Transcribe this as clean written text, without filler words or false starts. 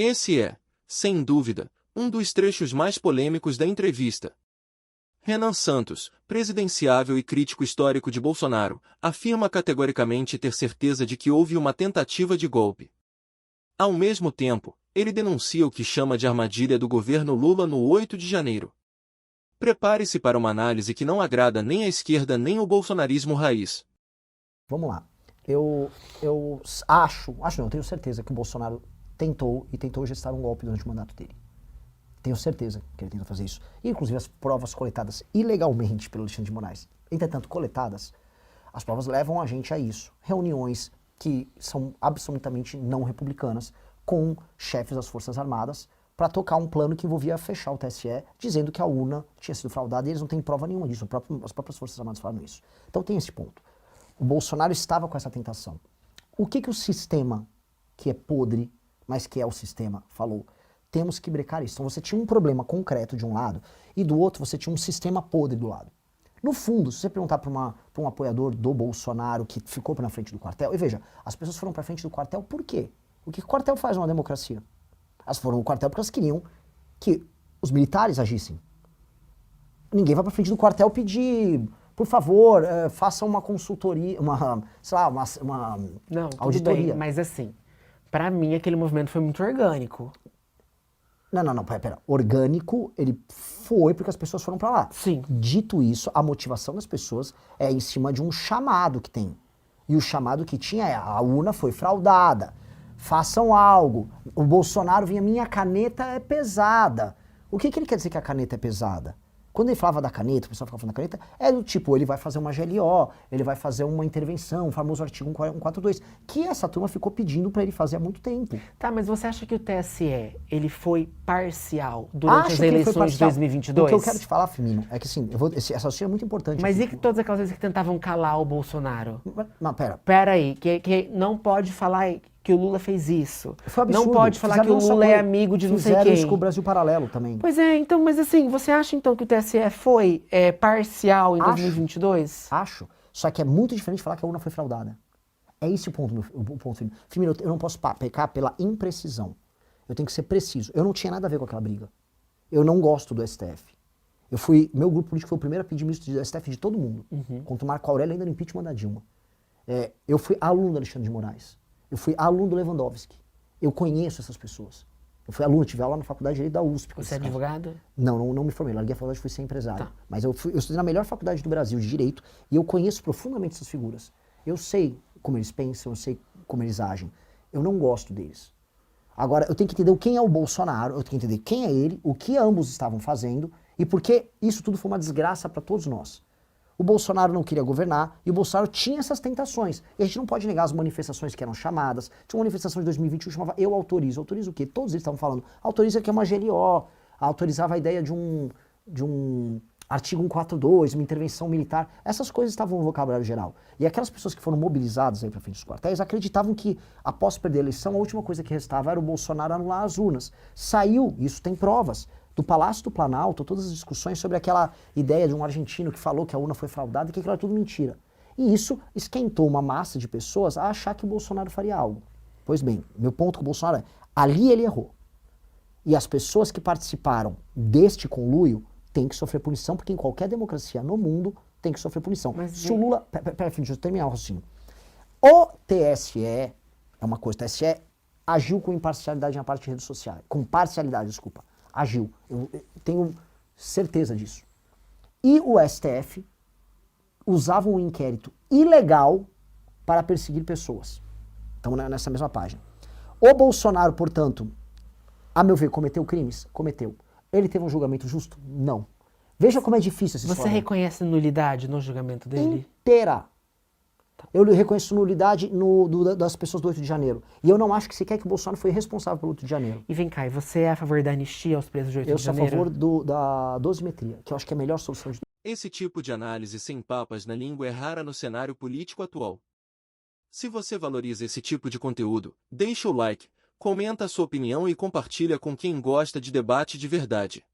Esse é, sem dúvida, um dos trechos mais polêmicos da entrevista. Renan Santos, presidenciável e crítico histórico de Bolsonaro, afirma categoricamente ter certeza de que houve uma tentativa de golpe. Ao mesmo tempo, ele denuncia o que chama de armadilha do governo Lula no 8 de janeiro. Prepare-se para uma análise que não agrada nem a esquerda nem o bolsonarismo raiz. Vamos lá. Eu não, eu tenho certeza que o Bolsonaro tentou gestar um golpe durante o mandato dele. Tenho certeza que ele tentou fazer isso. Inclusive as provas coletadas ilegalmente pelo Alexandre de Moraes, entretanto coletadas, as provas levam a gente a isso. Reuniões que são absolutamente não republicanas com chefes das Forças Armadas para tocar um plano que envolvia fechar o TSE, dizendo que a urna tinha sido fraudada e eles não têm prova nenhuma disso. As próprias Forças Armadas falaram isso. Então tem esse ponto. O Bolsonaro estava com essa tentação. O que o sistema, que é podre, mas que é o sistema, falou? Temos que brecar isso. Então você tinha um problema concreto de um lado e do outro você tinha um sistema podre do lado. No fundo, se você perguntar para um apoiador do Bolsonaro que ficou na frente do quartel, e veja, as pessoas foram para frente do quartel por quê? O que o quartel faz numa democracia? Elas foram no quartel porque elas queriam que os militares agissem. Ninguém vai para frente do quartel pedir, por favor, faça uma consultoria, uma Não, tudo auditoria. bem, mas assim, pra mim aquele movimento foi muito orgânico. Não, pera. Orgânico, ele foi porque as pessoas foram pra lá. Sim. Dito isso, a motivação das pessoas é em cima de um chamado que tem. E o chamado que tinha é, a urna foi fraudada, façam algo. O Bolsonaro vinha, minha caneta é pesada. O que ele quer dizer que a caneta é pesada? Quando ele falava da caneta, o pessoal ficava falando da caneta, é do tipo, ele vai fazer uma GLO, ele vai fazer uma intervenção, o famoso artigo 142, que essa turma ficou pedindo pra ele fazer há muito tempo. Tá, mas você acha que o TSE, ele foi parcial durante as eleições de parcial. 2022? O que eu quero te falar, Firmino, é que assim, essa assunto é muito importante. Mas aqui. e que todas aquelas vezes que tentavam calar o Bolsonaro? Não, pera. Pera aí, que não pode falar que o Lula fez isso. Foi absurdo. Não pode falar que o Lula é amigo de não sei quem. Fizeram isso com o Brasil Paralelo também. Pois é, então, mas assim, você acha então que o TSE foi parcial em 2022? Acho. Só que é muito diferente falar que a urna foi fraudada. É esse o ponto, Firmino, eu não posso pecar pela imprecisão. Eu tenho que ser preciso. Eu não tinha nada a ver com aquela briga. Eu não gosto do STF. Meu grupo político foi o primeiro a pedir ministro do STF de todo mundo. Contra o Marco Aurélio ainda no impeachment da Dilma. Eu fui aluno do Alexandre de Moraes. Eu fui aluno do Lewandowski. Eu conheço essas pessoas. Eu fui aluno, tive aula na faculdade de Direito da USP. Você é advogado? Não me formei. Larguei a faculdade e fui ser empresário. Tá. Mas eu estudei na melhor faculdade do Brasil de Direito e eu conheço profundamente essas figuras. Eu sei como eles pensam, eu sei como eles agem. Eu não gosto deles. Agora, eu tenho que entender quem é o Bolsonaro, eu tenho que entender quem é ele, o que ambos estavam fazendo e por que isso tudo foi uma desgraça para todos nós. O Bolsonaro não queria governar e o Bolsonaro tinha essas tentações. E a gente não pode negar as manifestações que eram chamadas. Tinha uma manifestação de 2021 que chamava Eu Autorizo. Autorizo o quê? Todos eles estavam falando. Autoriza que é uma GLO. Autorizava a ideia de um artigo 142, uma intervenção militar. Essas coisas estavam no vocabulário geral. E aquelas pessoas que foram mobilizadas aí para frente dos quartéis acreditavam que, após perder a eleição, a última coisa que restava era o Bolsonaro anular as urnas. Saiu, isso tem provas, do Palácio do Planalto, todas as discussões sobre aquela ideia de um argentino que falou que a urna foi fraudada e que aquilo era tudo mentira. E isso esquentou uma massa de pessoas a achar que o Bolsonaro faria algo. Pois bem, meu ponto com o Bolsonaro é, ali ele errou. E as pessoas que participaram deste conluio têm que sofrer punição, porque em qualquer democracia no mundo tem que sofrer punição. Mas se o Lula... Pera, deixa eu terminar o raciocínio. O TSE, é uma coisa, o TSE agiu com imparcialidade na parte de redes sociais. Com parcialidade, desculpa. Agiu. Eu tenho certeza disso. E o STF usava um inquérito ilegal para perseguir pessoas. Estamos nessa mesma página. O Bolsonaro, portanto, a meu ver, cometeu crimes? Cometeu. Ele teve um julgamento justo? Não. Veja como é difícil essa história. Você reconhece nulidade no julgamento dele? Inteira. Eu reconheço nulidade das pessoas do 8 de janeiro. E eu não acho que sequer que o Bolsonaro foi responsável pelo 8 de janeiro. E vem cá, e você é a favor da anistia aos presos de 8 de janeiro? Eu sou a favor da dosimetria, que eu acho que é a melhor solução de... Esse tipo de análise sem papas na língua é rara no cenário político atual. Se você valoriza esse tipo de conteúdo, deixa o like, comenta a sua opinião e compartilha com quem gosta de debate de verdade.